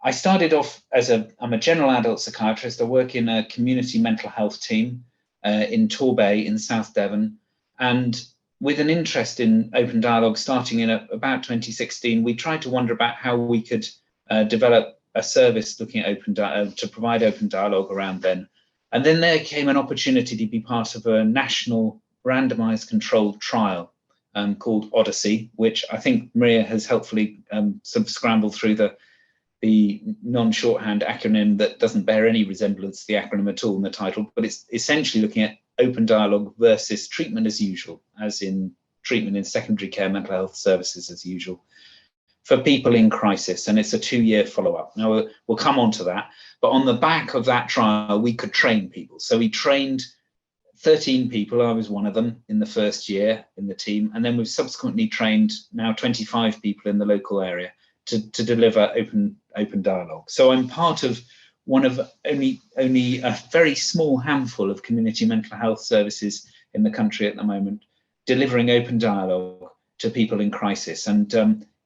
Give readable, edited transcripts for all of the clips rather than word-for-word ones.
I started off I'm a general adult psychiatrist. I work in a community mental health team in Torbay in South Devon. And with an interest in open dialogue starting in about 2016, we tried to wonder about how we could develop a service looking at to provide open dialogue around then. And then there came an opportunity to be part of a national randomized controlled trial called Odyssey, which I think Maria has helpfully sort of scrambled through the non-shorthand acronym that doesn't bear any resemblance to the acronym at all in the title, but it's essentially looking at open dialogue versus treatment as usual, as in treatment in secondary care mental health services as usual, for people in crisis, and it's a 2-year follow-up. Now, we'll come on to that, but on the back of that trial, we could train people. So we trained 13 people, I was one of them, in the first year in the team, and then we've subsequently trained now 25 people in the local area to deliver open dialogue. So I'm part of one of only a very small handful of community mental health services in the country at the moment, delivering open dialogue to people in crisis. And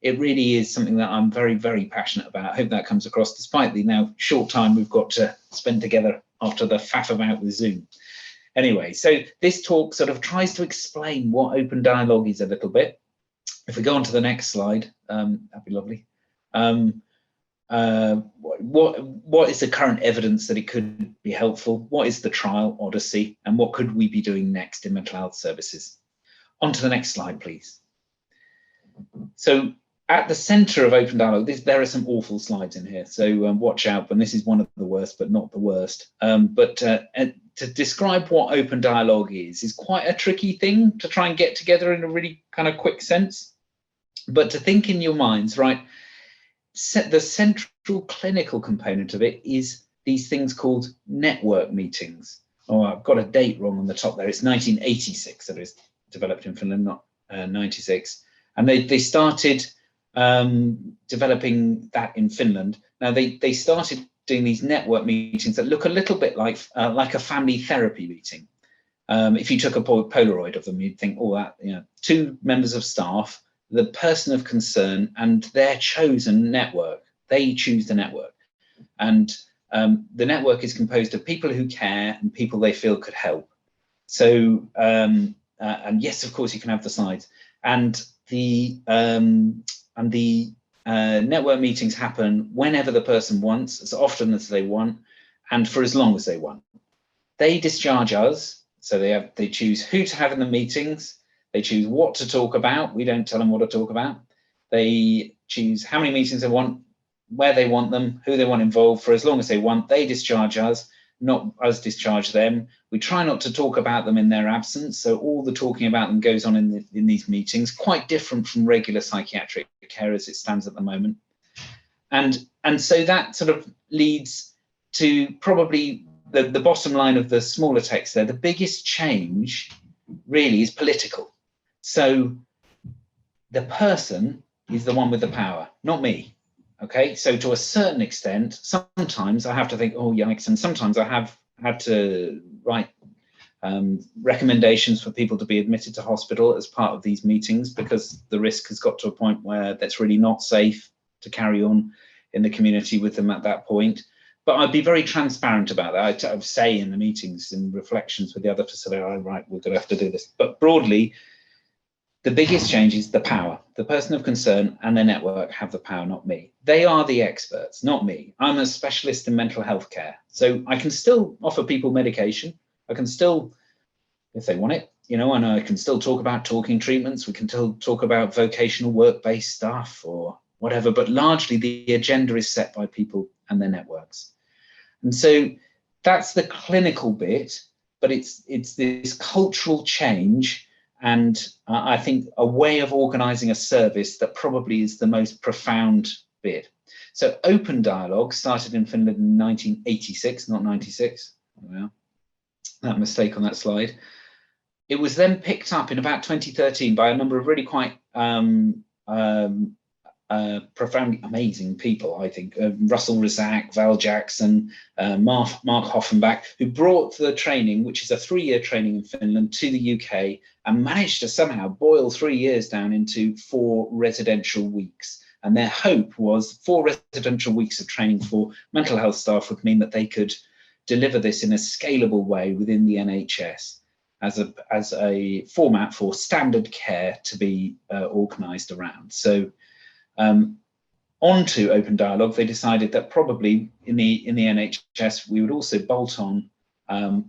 it really is something that I'm very, very passionate about. I hope that comes across, despite the now short time we've got to spend together after the faff about with Zoom. Anyway, so this talk sort of tries to explain what open dialogue is a little bit. If we go on to the next slide, that'd be lovely. What is the current evidence that it could be helpful? What is the trial Odyssey? And what could we be doing next in mental health services? On to the next slide, please. So at the center of open dialogue, there are some awful slides in here, so watch out, and this is one of the worst, but not the worst. But to describe what open dialogue is quite a tricky thing to try and get together in a really kind of quick sense. But to think in your minds, right, the central clinical component of it is these things called network meetings. Oh, I've got a date wrong on the top there. It's 1986 that it was developed in Finland, not 96. And they started developing that in Finland. Now they started doing these network meetings that look a little bit like a family therapy meeting. If you took a Polaroid of them, you'd think, oh, that, you know, 2 members of staff, the person of concern, and their chosen network. They choose the network, and the network is composed of people who care and people they feel could help. So, and yes, of course, you can have the slides. And the network meetings happen whenever the person wants, as often as they want, and for as long as they want. They discharge us, so they choose who to have in the meetings. They choose what to talk about. We don't tell them what to talk about. They choose how many meetings they want, where they want them, who they want involved, for as long as they want. They discharge us, not us discharge them. We try not to talk about them in their absence, so all the talking about them goes on in these meetings, quite different from regular psychiatric care as it stands at the moment. And so that sort of leads to probably the bottom line of the smaller text there. The biggest change really is political. So the person is the one with the power, not me. Okay, so to a certain extent, sometimes I have to think, oh, yikes, and sometimes I have had to write recommendations for people to be admitted to hospital as part of these meetings, because the risk has got to a point where that's really not safe to carry on in the community with them at that point. But I'd be very transparent about that. I'd say in the meetings and reflections with the other facility, oh, right, we're going to have to do this. But broadly, the biggest change is the power. The person of concern and their network have the power, not me. They are the experts, not me. I'm a specialist in mental health care. So I can still offer people medication. I can still, if they want it, you know, and I can still talk about talking treatments. We can still talk about vocational work-based stuff or whatever, but largely the agenda is set by people and their networks. And so that's the clinical bit, but it's this cultural change and I think a way of organizing a service that probably is the most profound bit. So open dialogue started in Finland in 1986, not 96. Well, that mistake on that slide. It was then picked up in about 2013 by a number of really quite profoundly amazing people, I think. Russell Razak, Val Jackson, Mark Hoffenbach, who brought the training, which is a 3-year training in Finland, to the UK and managed to somehow boil 3 years down into 4 residential weeks. And their hope was 4 residential weeks of training for mental health staff would mean that they could deliver this in a scalable way within the NHS as a format for standard care to be organised around. So onto open dialogue, they decided that probably in the NHS we would also bolt on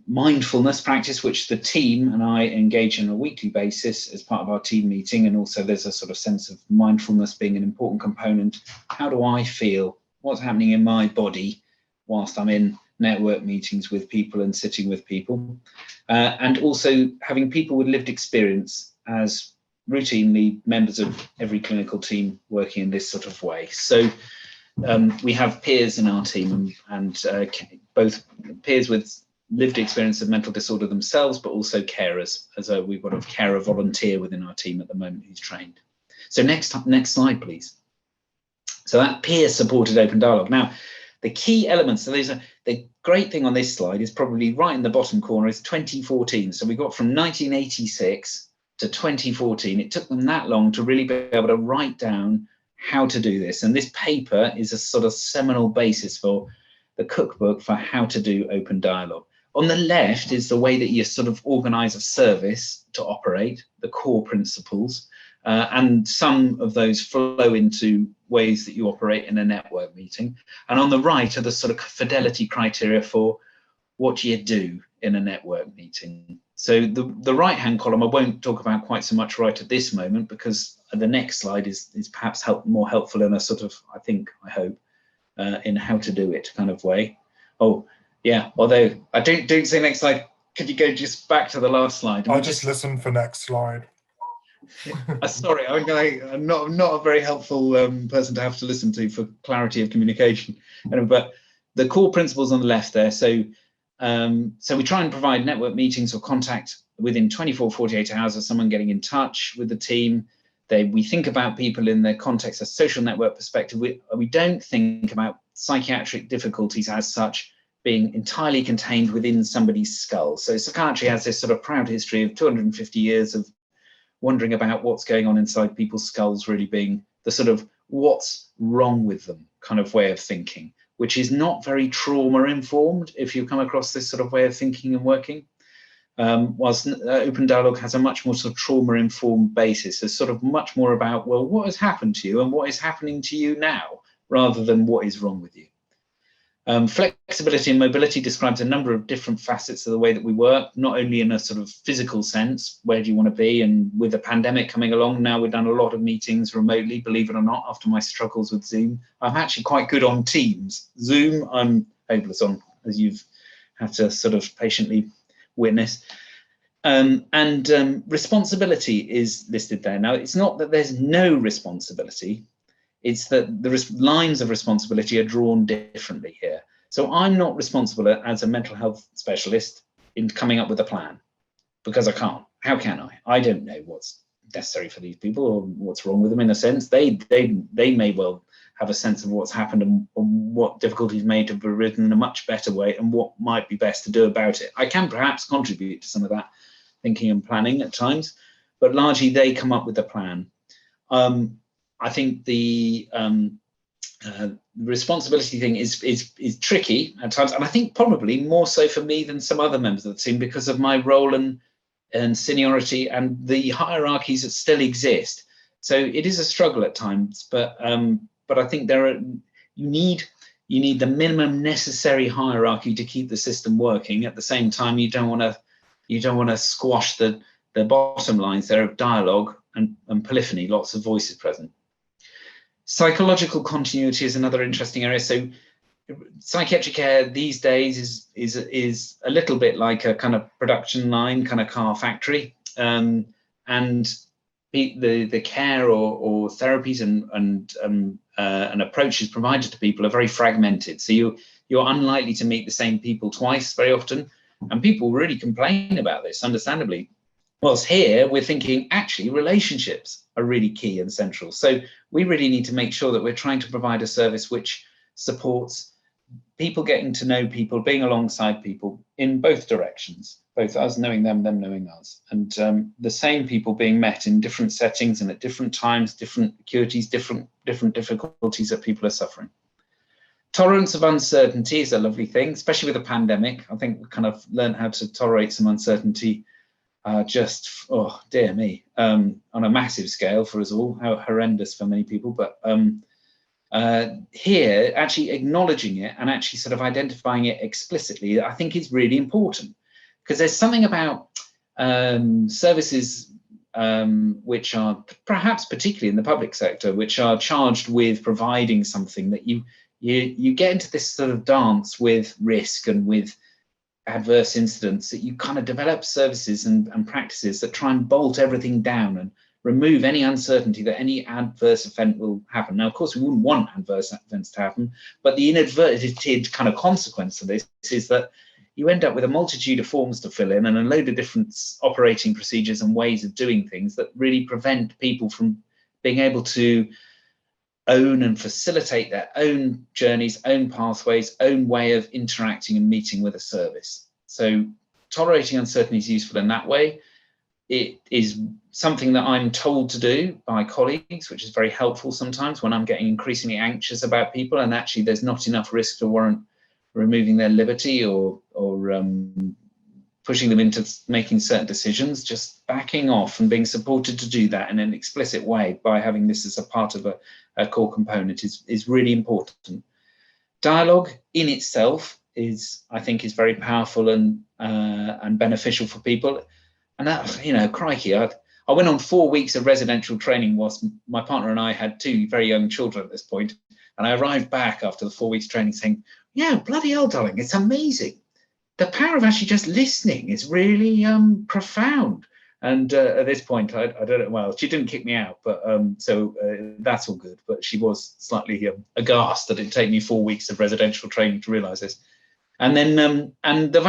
mindfulness practice, which the team and I engage on a weekly basis as part of our team meeting. And also there's a sort of sense of mindfulness being an important component. How do I feel? What's happening in my body whilst I'm in network meetings with people and sitting with people? And also having people with lived experience as routinely members of every clinical team working in this sort of way. So we have peers in our team and both peers with lived experience of mental disorder themselves, but also carers, as we've got a carer volunteer within our team at the moment who's trained. So next slide, please. So that peer-supported open dialogue. Now, the key elements, so the great thing on this slide is probably right in the bottom corner is 2014. So we got from 1986 to 2014. It took them that long to really be able to write down how to do this. And this paper is a sort of seminal basis for the cookbook for how to do open dialogue. On the left is the way that you sort of organize a service to operate, the core principles, and some of those flow into ways that you operate in a network meeting. And on the right are the sort of fidelity criteria for what you do in a network meeting. So the right-hand column I won't talk about quite so much right at this moment, because the next slide is perhaps more helpful in a sort of, I hope, in how to do it kind of way. Oh, yeah, although I don't say next slide. Could you go just back to the last slide? I'll just listen for next slide. Sorry, I'm not a very helpful person to have to listen to for clarity of communication. But the core principles on the left there. So we try and provide network meetings or contact within 24, 48 hours of someone getting in touch with the team. We think about people in the context of social network perspective. We don't think about psychiatric difficulties as such being entirely contained within somebody's skull. So psychiatry has this sort of proud history of 250 years of wondering about what's going on inside people's skulls, really being the sort of what's wrong with them kind of way of thinking, which is not very trauma informed if you come across this sort of way of thinking and working. Whilst open dialogue has a much more sort of trauma informed basis. It's sort of much more about, well, what has happened to you and what is happening to you now, rather than what is wrong with you. Flexibility and mobility describes a number of different facets of the way that we work, not only in a sort of physical sense, where do you want to be? And with the pandemic coming along, now we've done a lot of meetings remotely, believe it or not, after my struggles with Zoom. I'm actually quite good on Teams. Zoom, I'm hopeless on, as you've had to sort of patiently witness. Responsibility is listed there. Now, it's not that there's no responsibility. It's that the lines of responsibility are drawn differently here. So I'm not responsible as a mental health specialist in coming up with a plan, because I can't. How can I? I don't know what's necessary for these people or what's wrong with them in a sense. They may well have a sense of what's happened and what difficulties may have arisen in a much better way and what might be best to do about it. I can perhaps contribute to some of that thinking and planning at times, but largely they come up with the plan. I think the responsibility thing is tricky at times, and I think probably more so for me than some other members of the team because of my role and seniority and the hierarchies that still exist. So it is a struggle at times, but I think you need the minimum necessary hierarchy to keep the system working. At the same time, you don't want to squash the bottom lines there of dialogue and polyphony, lots of voices present. Psychological continuity is another interesting area. So psychiatric care these days is a little bit like a kind of production line, kind of car factory, and the care or therapies and approaches provided to people are very fragmented. So you're unlikely to meet the same people twice very often, and people really complain about this, understandably. Whilst here, we're thinking, actually, relationships are really key and central. So we really need to make sure that we're trying to provide a service which supports people getting to know people, being alongside people in both directions. both us knowing them knowing us, and the same people being met in different settings and at different times, different acuities, different difficulties that people are suffering. Tolerance of uncertainty is a lovely thing, especially with a pandemic. I think we kind of learned how to tolerate some uncertainty, oh dear me, on a massive scale for us all, how horrendous for many people. But here, actually acknowledging it and actually sort of identifying it explicitly, I think is really important, because there's something about services which are perhaps particularly in the public sector, which are charged with providing something that you get into this sort of dance with risk and with adverse incidents, that you kind of develop services and practices that try and bolt everything down and remove any uncertainty that any adverse event will happen. Now, of course, we wouldn't want adverse events to happen, but the inadvertent kind of consequence of this is that you end up with a multitude of forms to fill in and a load of different operating procedures and ways of doing things that really prevent people from being able to own and facilitate their own journeys, own pathways, own way of interacting and meeting with a service. So tolerating uncertainty is useful in that way. It is something that I'm told to do by colleagues, which is very helpful sometimes when I'm getting increasingly anxious about people and actually there's not enough risk to warrant removing their liberty or pushing them into making certain decisions. Just backing off and being supported to do that in an explicit way by having this as a part of a core component is really important. Dialogue in itself is, I think, is very powerful and beneficial for people. And that, you know, crikey, I went on 4 weeks of residential training whilst my partner and I had 2 very young children at this point. And I arrived back after the 4 weeks training saying, yeah, bloody hell, darling, it's amazing. The power of actually just listening is really profound. And at this point, I don't know, well, she didn't kick me out, but so that's all good. But she was slightly aghast that it'd take me 4 weeks of residential training to realize this. And then, and the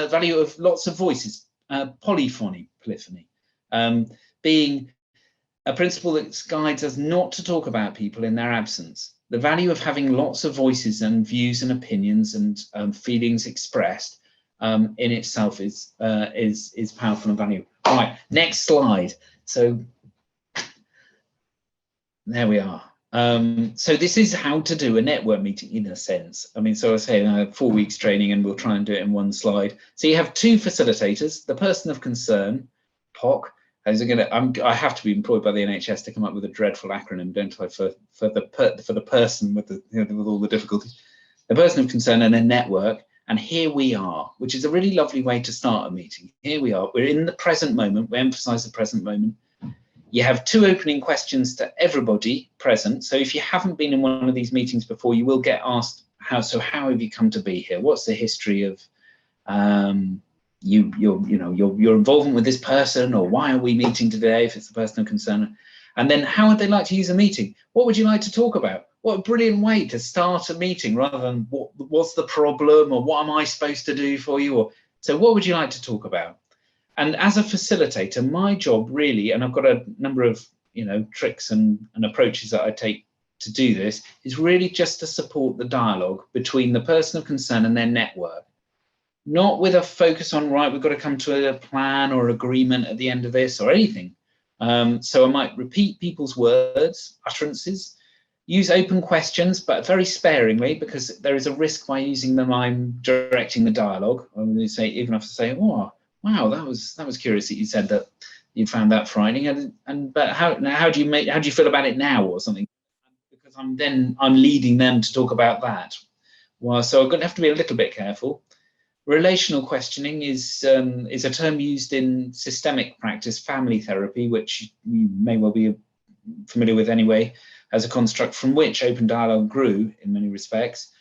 value of lots of voices, polyphony, being a principle that guides us not to talk about people in their absence. The value of having lots of voices and views and opinions and feelings expressed in itself is powerful and valuable. Right, next slide. So there we are. So this is how to do a network meeting in a sense. I mean, so I was saying 4 weeks training, and we'll try and do it in one slide. So you have 2 facilitators, the person of concern, POC. I have to be employed by the NHS to come up with a dreadful acronym, don't I, for the person with the, you know, with all the difficulties. The person of concern and a network. And here we are, which is a really lovely way to start a meeting. Here we are. We're in the present moment. We emphasize the present moment. You have 2 opening questions to everybody present. So if you haven't been in one of these meetings before, you will get asked, how have you come to be here? What's the history of your involvement with this person, or why are we meeting today if it's the person of concern? And then how would they like to use a meeting? What would you like to talk about? What a brilliant way to start a meeting, rather than what's the problem or what am I supposed to do for you? Or so what would you like to talk about? And as a facilitator, my job really, and I've got a number of, you know, tricks and approaches that I take to do this, is really just to support the dialogue between the person of concern and their network. Not with a focus on, right, we've got to come to a plan or agreement at the end of this or anything. So I might repeat people's words, utterances, use open questions, but very sparingly, because there is a risk by using them. I'm directing the dialogue. I'm going to say, even have to say, oh, wow, that was curious that you said that you found that frightening. But how do you feel about it now, or something? Because I'm leading them to talk about that. Well, so I'm going to have to be a little bit careful. Relational questioning is a term used in systemic practice, family therapy, which you may well be familiar with anyway, as a construct from which open dialogue grew in many respects.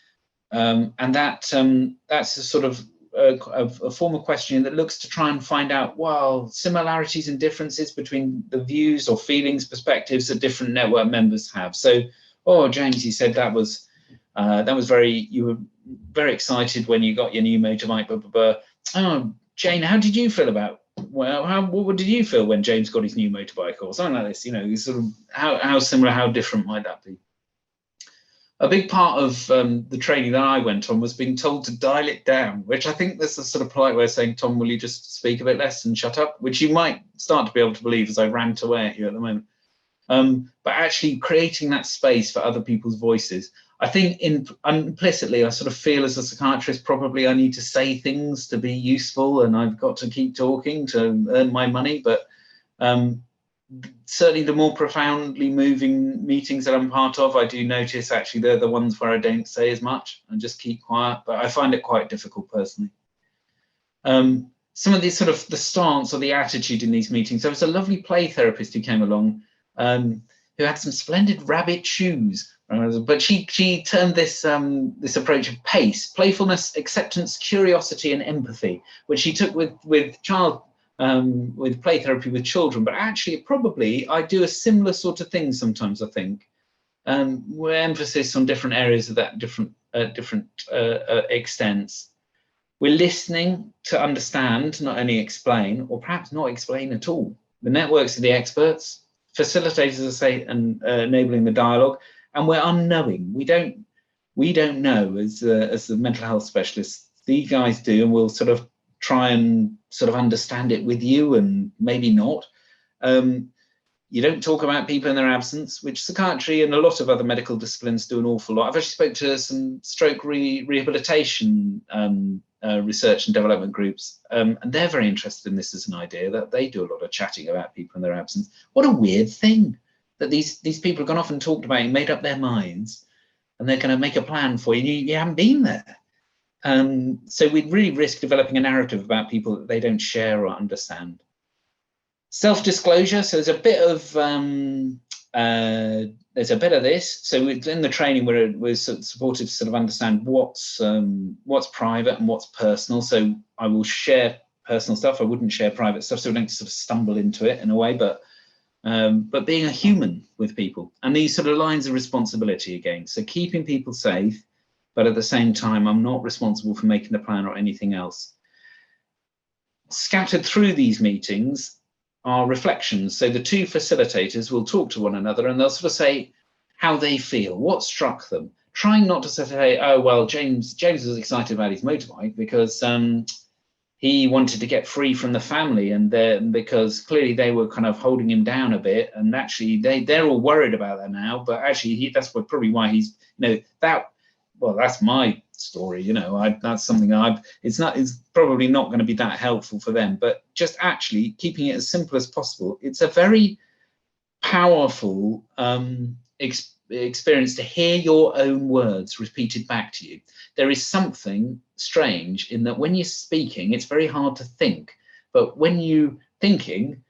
And that's a sort of a form of questioning that looks to try and find out, well, similarities and differences between the views or feelings, perspectives that different network members have. So, oh, James, you said that was you were very excited when you got your new motorbike, blah, blah, blah. Oh, Jane, how did you feel about, well, what did you feel when James got his new motorbike, or something like this? You know, sort of how similar, how different might that be? a big part of the training that I went on was being told to dial it down, which I think that's a sort of polite way of saying, Tom, will you just speak a bit less and shut up? Which you might start to be able to believe as I rant away at you at the moment. But actually creating that space for other people's voices. I think implicitly, I sort of feel as a psychiatrist, probably I need to say things to be useful and I've got to keep talking to earn my money. But certainly the more profoundly moving meetings that I'm part of, I do notice actually they're the ones where I don't say as much and just keep quiet, but I find it quite difficult personally. Some of these sort of the stance or the attitude in these meetings, there was a lovely play therapist who came along who had some splendid rabbit shoes, but she termed this this approach of pace, playfulness, acceptance, curiosity, and empathy, which she took with play therapy with children. But actually, probably I do a similar sort of thing sometimes. I think where emphasis on different areas of that, different extents. We're listening to understand, not only explain, or perhaps not explain at all. The networks of the experts, facilitators, as I say, and enabling the dialogue, and we're unknowing. We don't know as the mental health specialists. These guys do, and we'll sort of try and sort of understand it with you, and maybe not. You don't talk about people in their absence, which psychiatry and a lot of other medical disciplines do an awful lot. I've actually spoken to some stroke rehabilitation research and development groups, and they're very interested in this as an idea, that they do a lot of chatting about people in their absence. What a weird thing that these people have gone off and talked about and made up their minds, and they're going to make a plan for you. You haven't been there. So we'd really risk developing a narrative about people that they don't share or understand. Self-disclosure. So there's a bit of this. So in the training, we're supported to sort of understand what's private and what's personal. So I will share personal stuff. I wouldn't share private stuff, so we don't sort of stumble into it in a way. But being a human with people, and these sort of lines of responsibility again. So keeping people safe, but at the same time, I'm not responsible for making the plan or anything else. Scattered through these meetings are reflections. So the two facilitators will talk to one another and they'll sort of say how they feel, what struck them, trying not to say, oh, well, James was excited about his motorbike because he wanted to get free from the family, and because clearly they were kind of holding him down a bit, and actually they're all worried about that now, but actually that's probably why he's, that's my story, that's something it's probably not going to be that helpful for them, but just actually keeping it as simple as possible. It's a very powerful experience to hear your own words repeated back to you. There is something strange in that when you're speaking, it's very hard to think, but when you're thinking,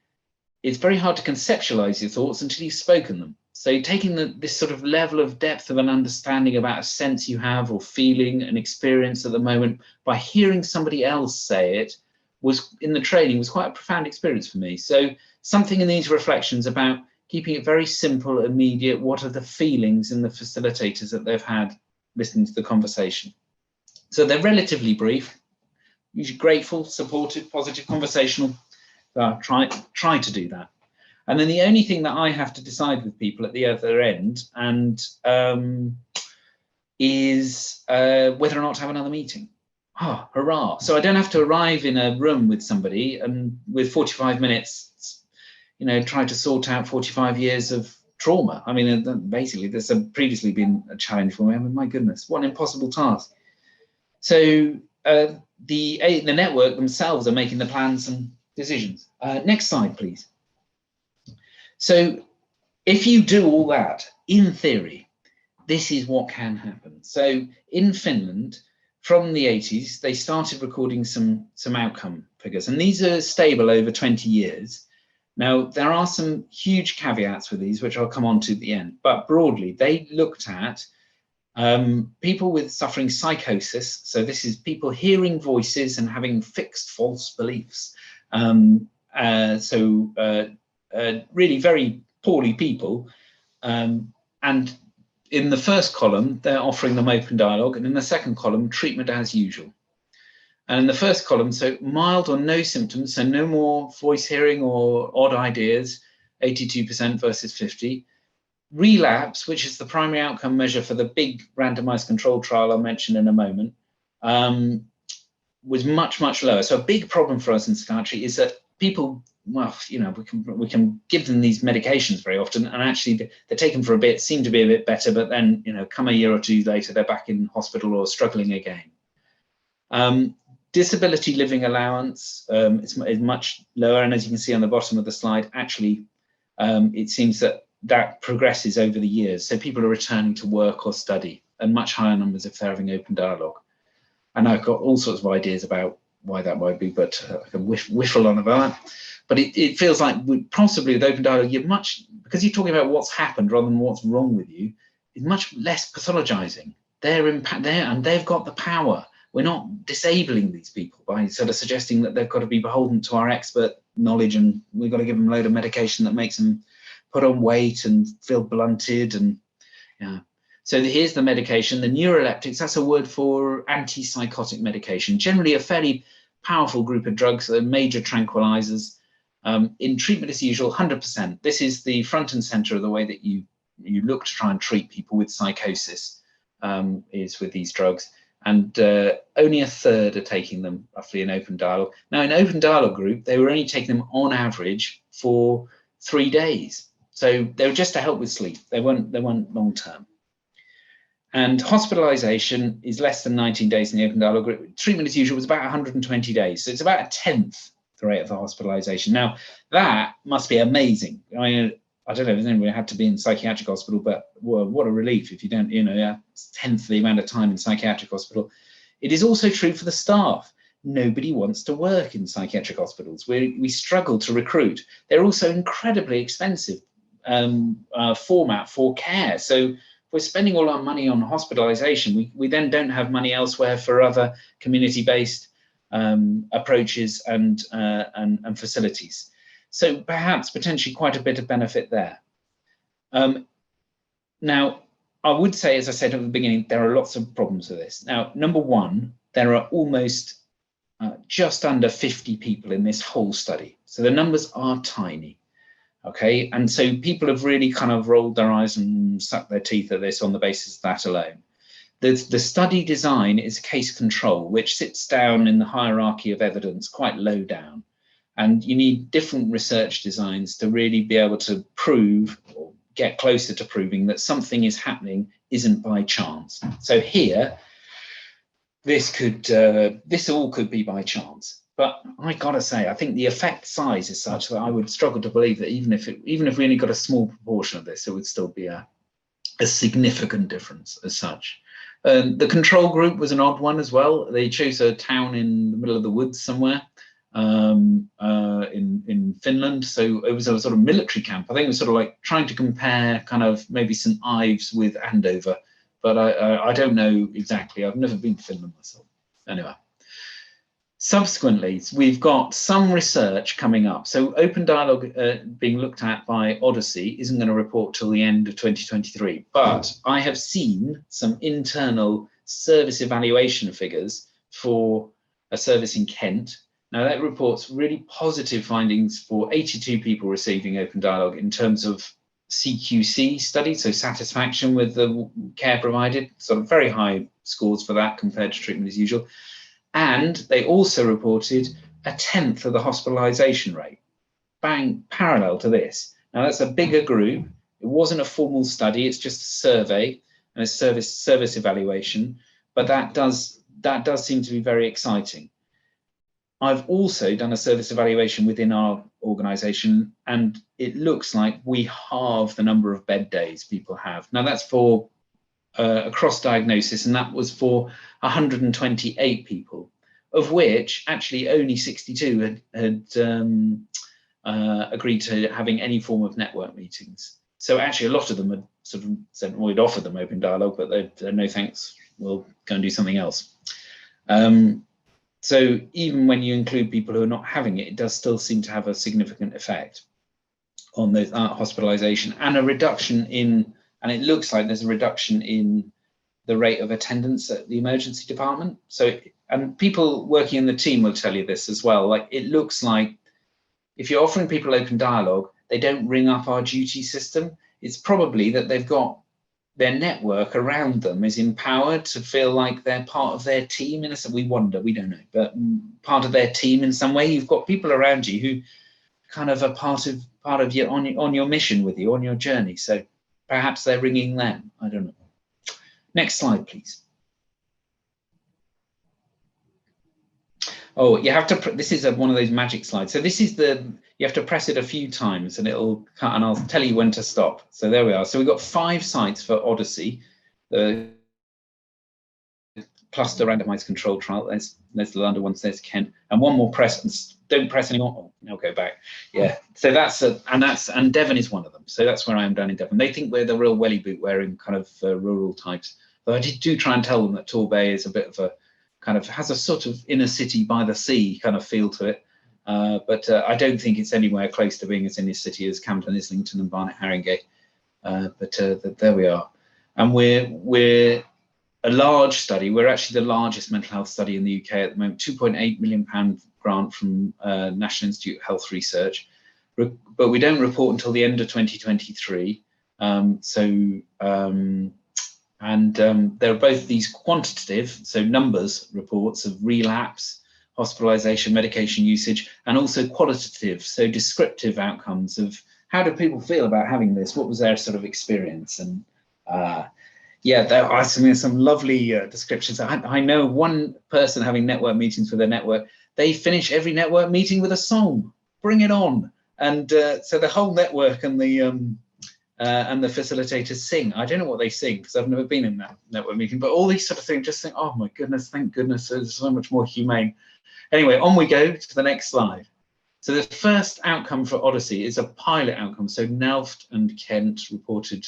it's very hard to conceptualize your thoughts until you've spoken them. So taking this sort of level of depth of an understanding about a sense you have or feeling, an experience at the moment, by hearing somebody else say it, was in the training was quite a profound experience for me. So something in these reflections about keeping it very simple, immediate. What are the feelings in the facilitators that they've had listening to the conversation? So they're relatively brief, usually grateful, supportive, positive, conversational. Try to do that. And then the only thing that I have to decide with people at the other end is whether or not to have another meeting. Oh, hurrah. So I don't have to arrive in a room with somebody and with 45 minutes, try to sort out 45 years of trauma. I mean, basically, there's previously been a challenge for me. I mean, my goodness, what an impossible task. So the network themselves are making the plans and decisions. Next slide, please. So if you do all that, in theory, this is what can happen. So in Finland, from the 80s, they started recording some outcome figures, and these are stable over 20 years. Now, there are some huge caveats with these, which I'll come on to at the end, but broadly, they looked at people with suffering psychosis. So this is people hearing voices and having fixed false beliefs. Really very poorly people, and in the first column they're offering them open dialogue, and in the second column treatment as usual. And in the first column, so mild or no symptoms, so no more voice hearing or odd ideas, 82% versus 50. Relapse, which is the primary outcome measure for the big randomized controlled trial I'll mention in a moment, was much, much lower. So a big problem for us in psychiatry is that people, well, you know, we can give them these medications very often, and actually they take them for a bit, seem to be a bit better, but then, you know, come a year or two later, they're back in hospital or struggling again. Disability living allowance is much lower, and as you can see on the bottom of the slide, actually, it seems that progresses over the years. So people are returning to work or study, and much higher numbers if they're having open dialogue. And I've got all sorts of ideas about why that might be, but I can whiffle on about that. But it feels like possibly with open dialogue, you're because you're talking about what's happened rather than what's wrong with you, it's much less pathologizing. And they've got the power. We're not disabling these people by sort of suggesting that they've got to be beholden to our expert knowledge and we've got to give them a load of medication that makes them put on weight and feel blunted. And yeah. So here's the medication, the neuroleptics, that's a word for antipsychotic medication, generally a fairly powerful group of drugs, they're major tranquilizers. In treatment as usual, 100%. This is the front and center of the way that you look to try and treat people with psychosis, is with these drugs. And only a third are taking them roughly in open dialogue. Now, in open dialogue group, they were only taking them on average for 3 days. So they were just to help with sleep. They weren't long term. And hospitalization is less than 19 days in the open dialogue group. Treatment as usual was about 120 days. So it's about a tenth the rate of the hospitalization. Now, that must be amazing. I mean, I don't know if anyone had to be in psychiatric hospital, but well, what a relief if you don't, you know, it's a tenth the amount of time in psychiatric hospital. It is also true for the staff. Nobody wants to work in psychiatric hospitals. We struggle to recruit. They're also incredibly expensive format for care. So if we're spending all our money on hospitalization, we then don't have money elsewhere for other community-based approaches and facilities. So perhaps potentially quite a bit of benefit there. Now, I would say, as I said at the beginning, there are lots of problems with this. Now, number one, there are almost just under 50 people in this whole study. So the numbers are tiny, okay? And so people have really kind of rolled their eyes and sucked their teeth at this on the basis of that alone. The study design is case control, which sits down in the hierarchy of evidence quite low down. And you need different research designs to really be able to prove or get closer to proving that something is happening isn't by chance. So here, this all could be by chance. But I gotta say, I think the effect size is such that I would struggle to believe that even if we only got a small proportion of this, it would still be a significant difference as such. The control group was an odd one as well. They chose a town in the middle of the woods somewhere in Finland. So it was a sort of military camp. I think it was sort of like trying to compare kind of maybe St. Ives with Andover, but I don't know exactly. I've never been to Finland myself. Anyway. Subsequently, we've got some research coming up. So open dialogue being looked at by Odyssey isn't going to report till the end of 2023, but I have seen some internal service evaluation figures for a service in Kent. Now that reports really positive findings for 82 people receiving open dialogue in terms of CQC studies, so satisfaction with the care provided, sort of very high scores for that compared to treatment as usual. And they also reported a tenth of the hospitalization rate, bang, parallel to this. Now that's a bigger group. It wasn't a formal study, it's just a survey and a service evaluation, but that does seem to be very exciting. I've also done a service evaluation within our organization, and it looks like we halve the number of bed days people have. Now that's for a cross diagnosis, and that was for 128 people, of which actually only 62 had agreed to having any form of network meetings. So actually a lot of them had sort of said, well, we'd offered them open dialogue, but they're no thanks, we'll go and do something else. So even when you include people who are not having it, it does still seem to have a significant effect on the hospitalization and a reduction in, and it looks like there's a reduction in the rate of attendance at the emergency department. So, and people working in the team will tell you this as well. Like, it looks like if you're offering people open dialogue, they don't ring up our duty system. it's probably that they've got their network around them is empowered to feel like they're part of their team. In a sense, we wonder, we don't know, but part of their team in some way. You've got people around you who kind of are part of you on your mission with you, on your journey. So perhaps they're ringing them. I don't know. Next slide, please. Oh, you have to. This is one of those magic slides. So this is you have to press it a few times, and it'll cut, and I'll tell you when to stop. So there we are. So we've got 5 sites for Odyssey, the cluster randomized control trial. There's the London one. There's Kent, and one more press. And don't press anymore. Oh, now go back. Yeah. So and Devon is one of them. So that's where I am down in Devon. They think we're the real welly boot wearing kind of rural types. But I do try and tell them that Torbay is a bit of a kind of has a sort of inner city by the sea kind of feel to it. But I don't think it's anywhere close to being as inner city as Camden, Islington and Barnet Haringey. But there we are. And we're a large study. We're actually the largest mental health study in the UK at the moment, £2.8 million grant from National Institute of Health Research. But we don't report until the end of 2023. There are both these quantitative, so numbers reports of relapse, hospitalization, medication usage, and also qualitative, so descriptive outcomes of how do people feel about having this? What was their sort of experience? And yeah, there are some lovely descriptions. I know one person having network meetings with their network, they finish every network meeting with a song, bring it on. And so the whole network and the facilitators sing. I don't know what they sing because I've never been in that network meeting, but all these sort of things, just think, oh my goodness, thank goodness, it's so much more humane. Anyway, on we go to the next slide. So the first outcome for Odyssey is a pilot outcome. So Nelft and Kent reported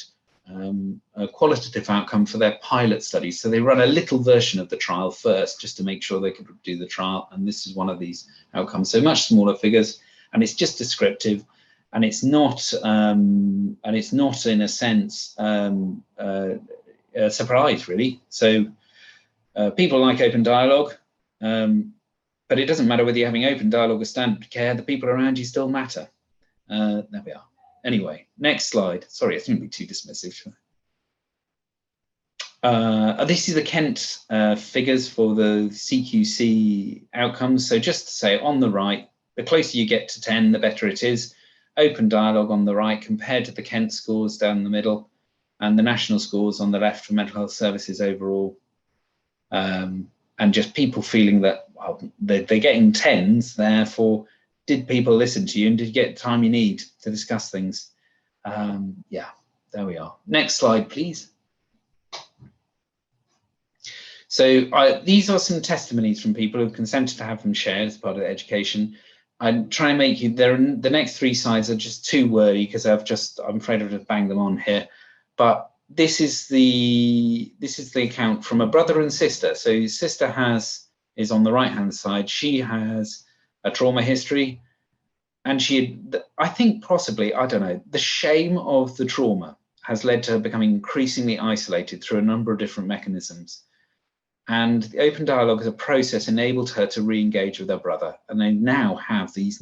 a qualitative outcome for their pilot study. So they run a little version of the trial first, just to make sure they could do the trial. And this is one of these outcomes. So much smaller figures, and it's just descriptive. And it's not in a sense a surprise, really. So people like open dialogue, but it doesn't matter whether you're having open dialogue or standard care. The people around you still matter. There we are. Anyway, next slide. Sorry, I shouldn't be too dismissive. This is the Kent figures for the CQC outcomes. So just to say, on the right, the closer you get to 10, the better it is. Open dialogue on the right compared to the Kent scores down the middle, and the national scores on the left for mental health services overall. And just people feeling that, well, they're getting 10s, therefore, did people listen to you and did you get the time you need to discuss things? Yeah, there we are. Next slide, please. So these are some testimonies from people who consented to have them shared as part of the education. I'm trying to make you, the next 3 slides are just too wordy because I'm afraid I've just banged them on here. But this is the account from a brother and sister. So his sister is on the right-hand side. She has a trauma history, and I think possibly, I don't know, the shame of the trauma has led to her becoming increasingly isolated through a number of different mechanisms. And the open dialogue as a process enabled her to re-engage with her brother. And they now have these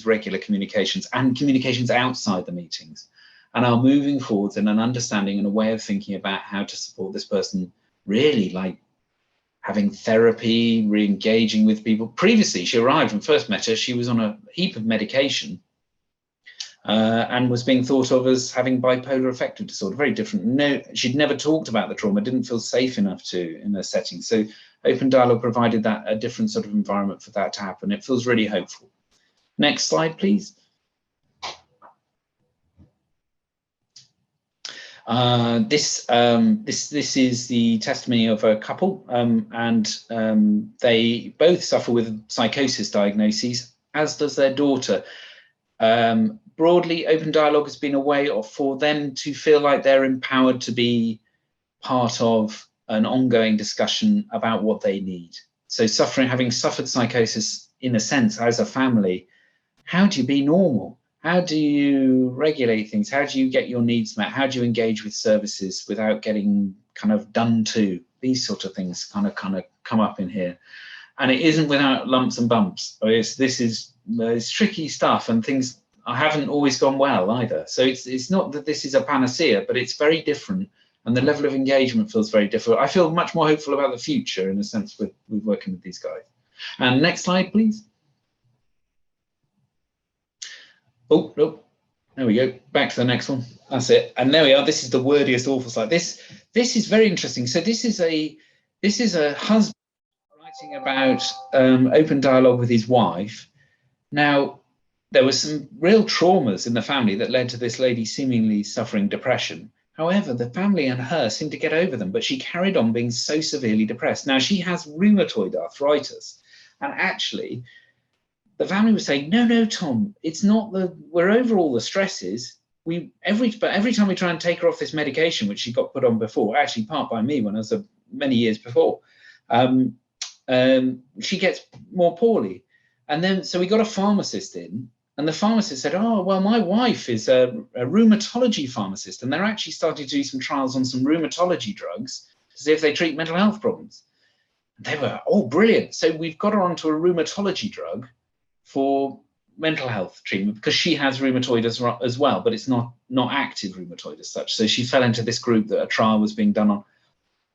regular communications and communications outside the meetings, and are moving forwards in an understanding and a way of thinking about how to support this person, really like having therapy, re-engaging with people. Previously, she arrived and first met her, she was on a heap of medication and was being thought of as having bipolar affective disorder, very different. No, she'd never talked about the trauma, didn't feel safe enough to in a setting. So open dialogue provided that a different sort of environment for that to happen. It feels really hopeful. Next slide, please. This is the testimony of a couple, and they both suffer with psychosis diagnoses, as does their daughter. Broadly, open dialogue has been a way for them to feel like they're empowered to be part of an ongoing discussion about what they need. So having suffered psychosis in a sense as a family, how do you be normal? How do you regulate things? How do you get your needs met? How do you engage with services without getting kind of done to? These sort of things kind of come up in here. And it isn't without lumps and bumps. It's tricky stuff and things haven't always gone well either. So it's not that this is a panacea, but it's very different, and the level of engagement feels very different. I feel much more hopeful about the future in a sense with working with these guys. And next slide, please. Oh, no. There we go. Back to the next one. That's it. And there we are. This is the wordiest awful slide. This is very interesting. So this is a husband writing about open dialogue with his wife. Now, there were some real traumas in the family that led to this lady seemingly suffering depression. However, the family and her seemed to get over them, but she carried on being so severely depressed. Now, she has rheumatoid arthritis, and actually, the family was saying, no, Tom, it's not we're over all the stresses. Every time we try and take her off this medication, which she got put on before, actually part by me when I was many years before, she gets more poorly. And then, so we got a pharmacist in, and the pharmacist said, oh, well, my wife is a rheumatology pharmacist, and they're actually starting to do some trials on some rheumatology drugs to see if they treat mental health problems. And they were, oh, brilliant. So we've got her onto a rheumatology drug for mental health treatment because she has rheumatoid as well, but it's not active rheumatoid as such. So she fell into this group that a trial was being done on.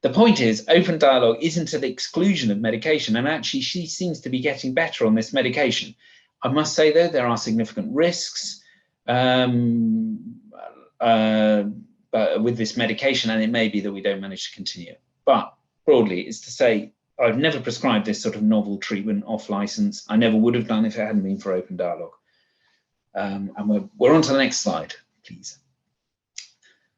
The point is, open dialogue isn't to the exclusion of medication, and actually she seems to be getting better on this medication. I must say, though, there are significant risks with this medication, and it may be that we don't manage to continue. But broadly, it's to say, I've never prescribed this sort of novel treatment off license. I never would have done if it hadn't been for open dialogue. And we're on to the next slide, please.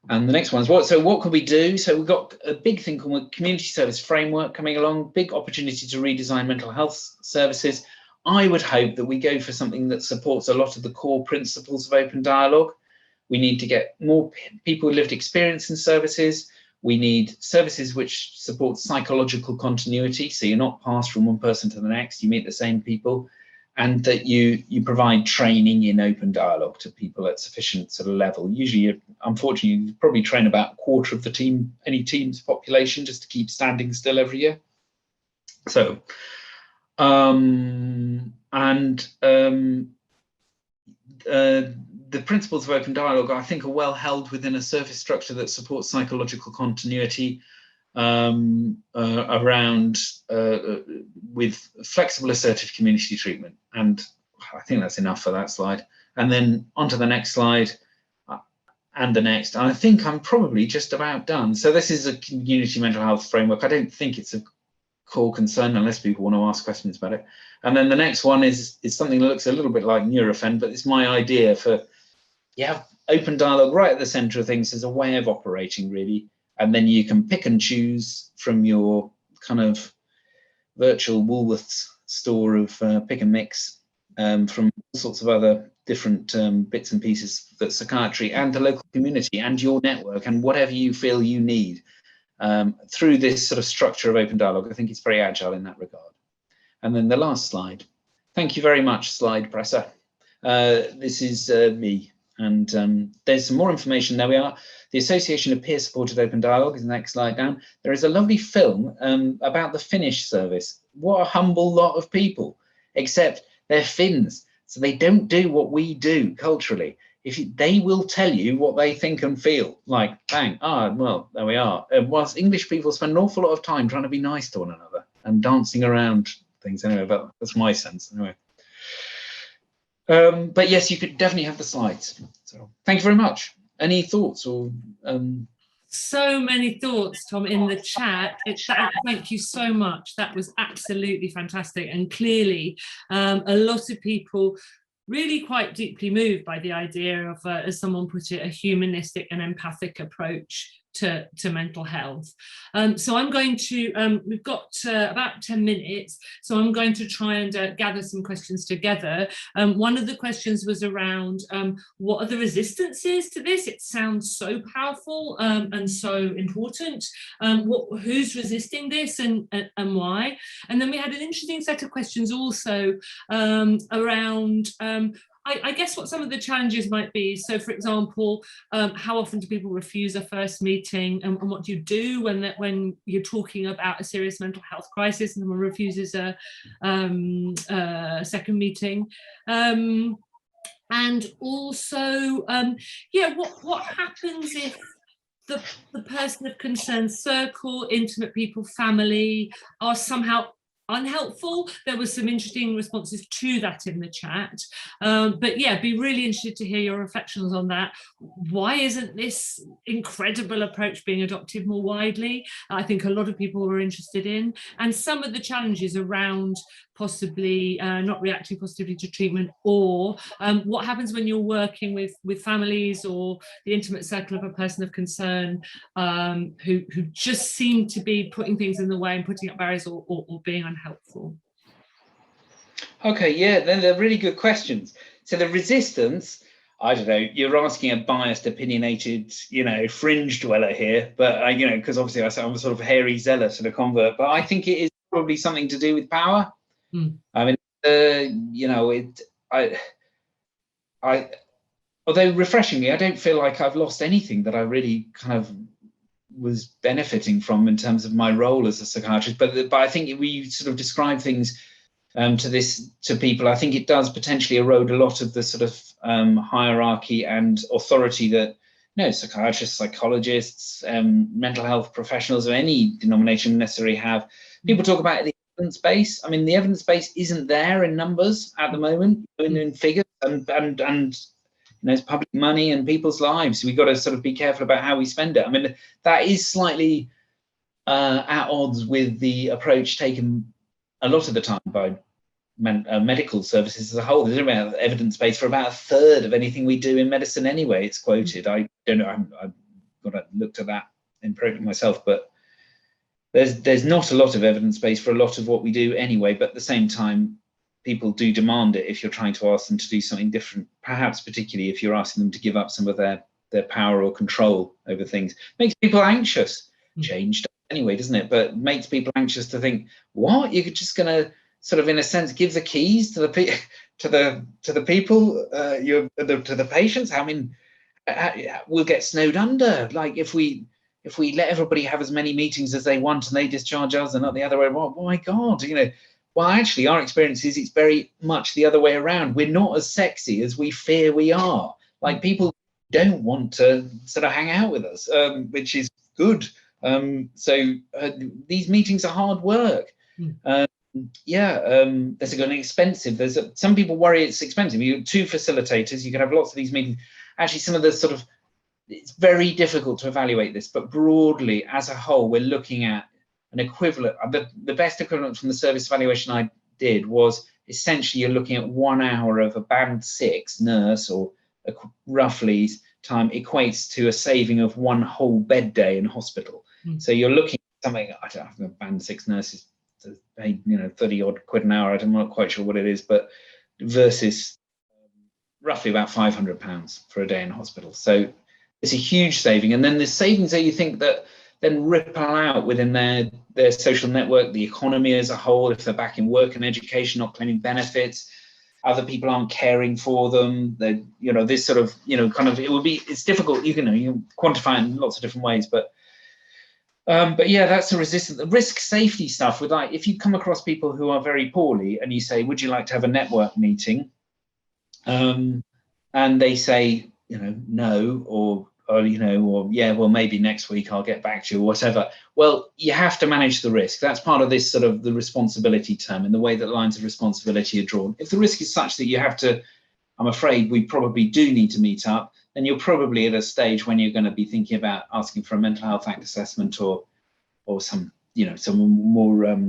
And the next one is what can we do? So we've got a big thing called community service framework coming along, big opportunity to redesign mental health services. I would hope that we go for something that supports a lot of the core principles of open dialogue. We need to get more people with lived experience in services. We need services which support psychological continuity. So you're not passed from one person to the next, you meet the same people, and that you provide training in open dialogue to people at sufficient sort of level. Usually, unfortunately, you probably train about a quarter of the team, any team's population, just to keep standing still every year. So, the principles of open dialogue, I think, are well held within a service structure that supports psychological continuity around with flexible assertive community treatment. And I think that's enough for that slide. And then onto the next slide and the next. And I think I'm probably just about done. So this is a community mental health framework. I don't think it's a core concern unless people want to ask questions about it. And then the next one is something that looks a little bit like Nurofen, but it's my idea for, you have open dialogue right at the center of things as a way of operating, really. And then you can pick and choose from your kind of virtual Woolworths store of pick and mix from all sorts of other different bits and pieces that psychiatry and the local community and your network and whatever you feel you need through this sort of structure of open dialogue. I think it's very agile in that regard. And then the last slide. Thank you very much, slide presser. This is me. And there's some more information. There we are. The Association of Peer-Supported Open Dialogue is the next slide down. There is a lovely film about the Finnish service. What a humble lot of people, except they're Finns. So they don't do what we do culturally. They will tell you what they think and feel. Like, bang, well, there we are. Whilst English people spend an awful lot of time trying to be nice to one another and dancing around things anyway, but that's my sense anyway. But yes, you could definitely have the slides. So thank you very much. Any thoughts or So many thoughts, Tom, in the chat. Thank you so much. That was absolutely fantastic. And clearly, a lot of people really quite deeply moved by the idea of, as someone put it, a humanistic and empathic approach to mental health. So I'm going to, we've got about 10 minutes, so I'm going to try and gather some questions together. One of the questions was around what are the resistances to this? It sounds so powerful and so important. Who's resisting this and why? And then we had an interesting set of questions also around I guess what some of the challenges might be. So, for example, how often do people refuse a first meeting, and what do you do when you're talking about a serious mental health crisis and someone refuses a second meeting? And also, yeah, what happens if the person of concern circle, intimate people, family are somehow unhelpful? There were some interesting responses to that in the chat, but yeah, be really interested to hear your reflections on that. Why isn't this incredible approach being adopted more widely? I think a lot of people were interested in, and some of the challenges around possibly not reacting positively to treatment, or what happens when you're working with families or the intimate circle of a person of concern who just seem to be putting things in the way and putting up barriers or being unhelpful. Okay, yeah, then they're really good questions. So the resistance, I don't know, you're asking a biased, opinionated, fringe dweller here, but because obviously I'm a sort of hairy zealot and a convert, but I think it is probably something to do with power. I mean, although refreshingly, I don't feel like I've lost anything that I really kind of was benefiting from in terms of my role as a psychiatrist. But I think if we sort of describe things to people, I think it does potentially erode a lot of the sort of hierarchy and authority that psychiatrists, psychologists, mental health professionals of any denomination necessarily have. People talk about the evidence base. I mean, the evidence base isn't there in numbers at the moment, in figures, and it's public money and people's lives. We've got to sort of be careful about how we spend it. I mean, that is slightly at odds with the approach taken a lot of the time by medical services as a whole. There's about evidence base for about a third of anything we do in medicine anyway. It's quoted. I don't know. I've got to look at that empirically myself, but there's not a lot of evidence base for a lot of what we do anyway. But at the same time, people do demand it if you're trying to ask them to do something different, perhaps particularly if you're asking them to give up some of their power or control over things. Makes people anxious. Change anyway, doesn't it? But makes people anxious to think, what? You're just going to sort of, in a sense, give the keys to the people, to the patients? I mean, we'll get snowed under. Like if we let everybody have as many meetings as they want and they discharge us and not the other way. Oh my God, Well, actually, our experience is it's very much the other way around. We're not as sexy as we fear we are. Like people don't want to sort of hang out with us, which is good. So these meetings are hard work. There's going to be expensive. Some people worry it's expensive. You have two facilitators, you can have lots of these meetings. Actually, some of the sort of, it's very difficult to evaluate this, but broadly as a whole, we're looking at an equivalent. The best equivalent from the service evaluation I did was essentially you're looking at 1 hour of a band 6 nurse, or roughly time equates to a saving of 1 whole bed day in hospital. So you're looking at something, I don't know, band 6 nurses pay 30 odd quid an hour. I'm not quite sure what it is, but versus roughly about £500 for a day in hospital. So it's a huge saving. And then there's savings that you think that then ripple out within their social network, the economy as a whole, if they're back in work and education, not claiming benefits, other people aren't caring for them. This sort of, it's difficult. You can quantify it in lots of different ways, but yeah, that's the resistance. The risk safety stuff with, like, if you come across people who are very poorly and you say, would you like to have a network meeting? And they say, no, or yeah, well, maybe next week I'll get back to you or whatever. Well, you have to manage the risk. That's part of this sort of the responsibility term, in the way that lines of responsibility are drawn. If the risk is such that you have to, I'm afraid we probably do need to meet up, then you're probably at a stage when you're going to be thinking about asking for a mental health act assessment or some, some more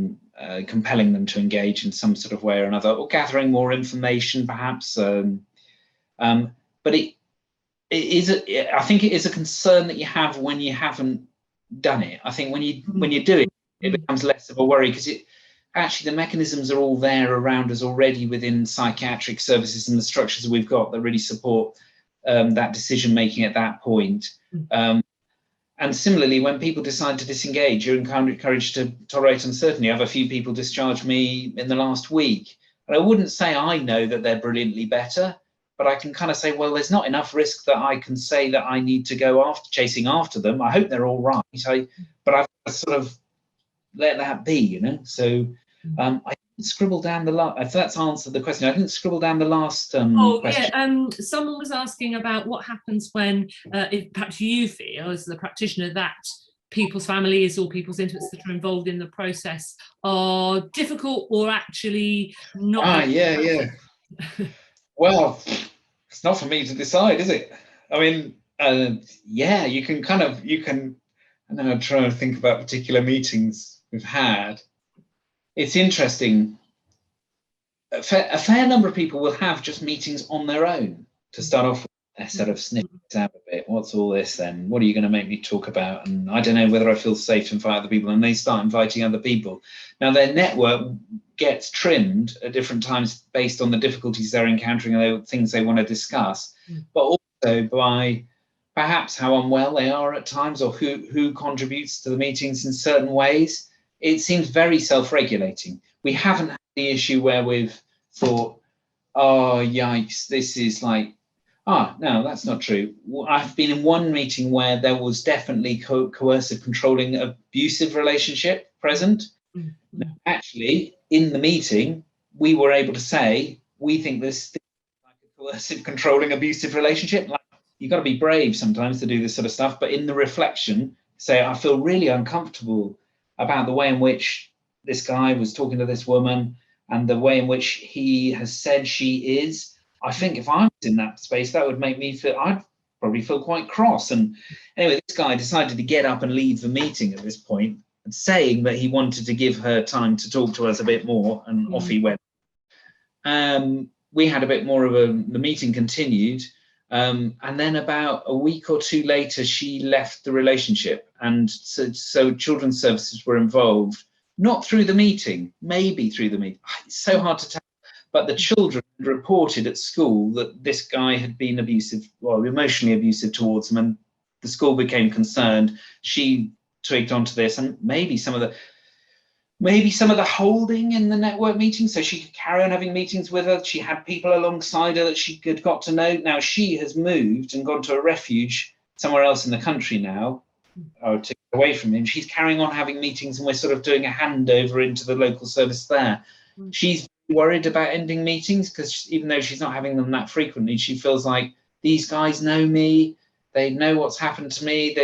compelling them to engage in some sort of way or another, or gathering more information perhaps. But I think it is a concern that you have when you haven't done it. I think when you do it, it becomes less of a worry, because actually the mechanisms are all there around us already within psychiatric services and the structures that we've got that really support that decision making at that point. And similarly, when people decide to disengage, you're encouraged to tolerate uncertainty. I have a few people discharge me in the last week, and I wouldn't say I know that they're brilliantly better, but I can kind of say, well, there's not enough risk that I can say that I need to go chasing after them. I hope they're all right. But I've sort of let that be, So I didn't scribble down the last, if that's answered the question, I didn't scribble down the last question. Yeah, someone was asking about what happens when, if perhaps you feel as the practitioner that people's families or people's intimates that are involved in the process are difficult or actually not. Yeah. Well, it's not for me to decide, is it? I mean, yeah, you can, and then I'm trying to think about particular meetings we've had. It's interesting. A fair number of people will have just meetings on their own to start off with. They're sort of sniffing it out a bit. What's all this then? What are you going to make me talk about? And I don't know whether I feel safe to invite other people. And they start inviting other people. Now, their network gets trimmed at different times based on the difficulties they're encountering and the things they want to discuss, but also by perhaps how unwell they are at times or who contributes to the meetings in certain ways. It seems very self-regulating. We haven't had the issue where we've thought, oh, yikes, this is like, no, that's not true. I've been in one meeting where there was definitely coercive, controlling, abusive relationship present. Now, actually, in the meeting, we were able to say, we think this is like a coercive, controlling, abusive relationship. Like, you've got to be brave sometimes to do this sort of stuff. But in the reflection, say, I feel really uncomfortable about the way in which this guy was talking to this woman and the way in which he has said she is. I think if I was in that space, that would make me feel, I'd probably feel quite cross. And anyway, this guy decided to get up and leave the meeting at this point, and saying that he wanted to give her time to talk to us a bit more, and off he went. We had a bit more of the meeting continued. And then about a week or two later, she left the relationship. And so children's services were involved, not through the meeting, maybe through the meeting. It's so hard to tell. But the children reported at school that this guy had been abusive, well, emotionally abusive towards them, and the school became concerned. She twigged onto this, and maybe some of the holding in the network meeting, so she could carry on having meetings with her. She had people alongside her that she had got to know. Now she has moved and gone to a refuge somewhere else in the country now, or to get away from him. She's carrying on having meetings, and we're sort of doing a handover into the local service there. She's worried about ending meetings because even though she's not having them that frequently, she feels like these guys know me, they know what's happened to me,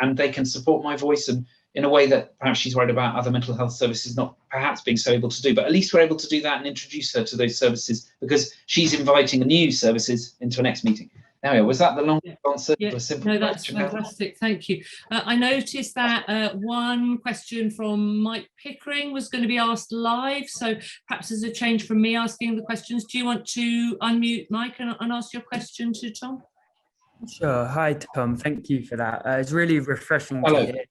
and they can support my voice, and in a way that perhaps she's worried about other mental health services not perhaps being so able to do. But at least we're able to do that and introduce her to those services because she's inviting the new services into a next meeting. Now, was that the long answer to a simple question? No, that's fantastic. Thank you. I noticed that one question from Mike Pickering was going to be asked live. So perhaps as a change from me asking the questions, do you want to unmute Mike and ask your question to Tom? Sure. Hi, Tom. Thank you for that. It's really refreshing to hear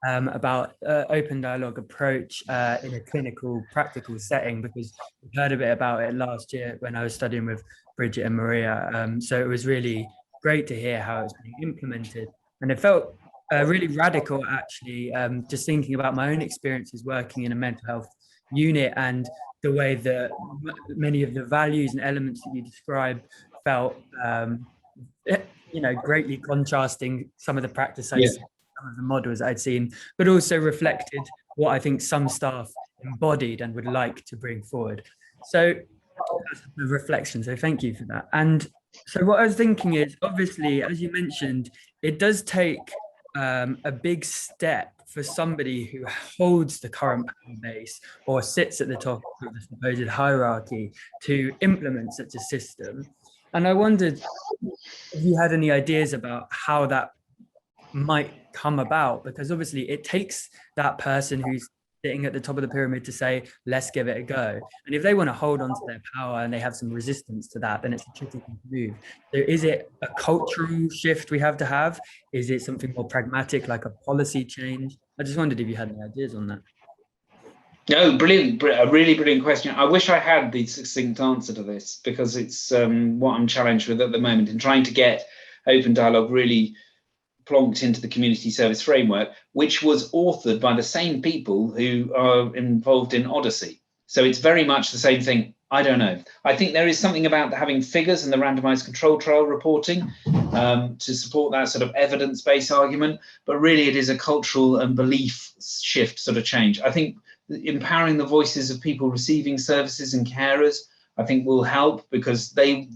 about open dialogue approach in a clinical, practical setting, because we heard a bit about it last year when I was studying with Bridget and Maria. So it was really great to hear how it's being implemented. And it felt really radical, actually, just thinking about my own experiences working in a mental health unit and the way that many of the values and elements that you described felt, greatly contrasting some of the practice I'd seen, some of the models I'd seen, but also reflected what I think some staff embodied and would like to bring forward. So that's a reflection. So thank you for that. And so what I was thinking is, obviously, as you mentioned, it does take a big step for somebody who holds the current power base or sits at the top of the supposed hierarchy to implement such a system. And I wondered if you had any ideas about how that might come about, because obviously it takes that person who's sitting at the top of the pyramid to say, let's give it a go. And if they want to hold on to their power and they have some resistance to that, then it's a tricky thing to move. So is it a cultural shift we have to have? Is it something more pragmatic, like a policy change? I just wondered if you had any ideas on that. No, brilliant, a really brilliant question. I wish I had the succinct answer to this, because it's what I'm challenged with at the moment in trying to get open dialogue really plonked into the community service framework, which was authored by the same people who are involved in Odyssey. So it's very much the same thing. I don't know. I think there is something about having figures and the randomized control trial reporting to support that sort of evidence-based argument, but really it is a cultural and belief shift sort of change. I think empowering the voices of people receiving services and carers, I think will help, because they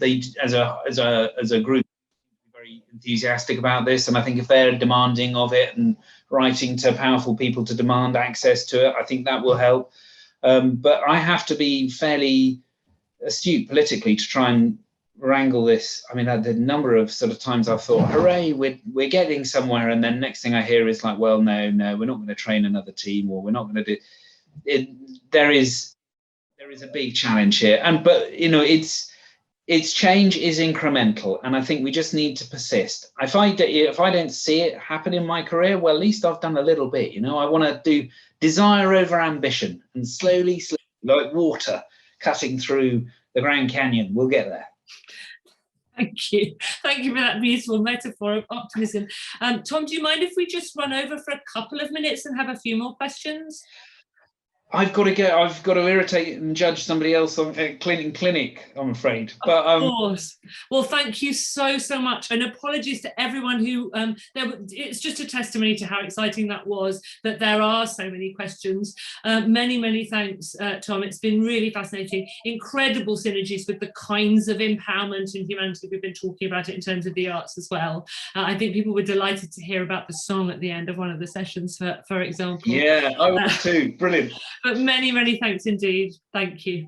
as a group are very enthusiastic about this, and I think if they're demanding of it and writing to powerful people to demand access to it, I think that will help. But I have to be fairly astute politically to try and wrangle this. I mean, the number of sort of times I've thought, hooray, we're getting somewhere, and then next thing I hear is like, well, no, we're not going to train another team, or we're not going to do it. There is a big challenge here, but you know, its change is incremental, and I think we just need to persist. If I don't see it happen in my career, well, at least I've done a little bit. You know, I want to do desire over ambition, and slowly, like water cutting through the Grand Canyon, we'll get there. Thank you for that beautiful metaphor of optimism. Tom, do you mind if we just run over for a couple of minutes and have a few more questions? I've got to irritate and judge somebody else on clinic, I'm afraid. But of course. Well, thank you so much, and apologies to everyone who it's just a testimony to how exciting that was, that there are so many questions. Many thanks, Tom. It's been really fascinating. Incredible synergies with the kinds of empowerment and humanity we've been talking about it in terms of the arts as well. I think people were delighted to hear about the song at the end of one of the sessions, for example. Yeah, I was too. Brilliant. But many thanks indeed. Thank you.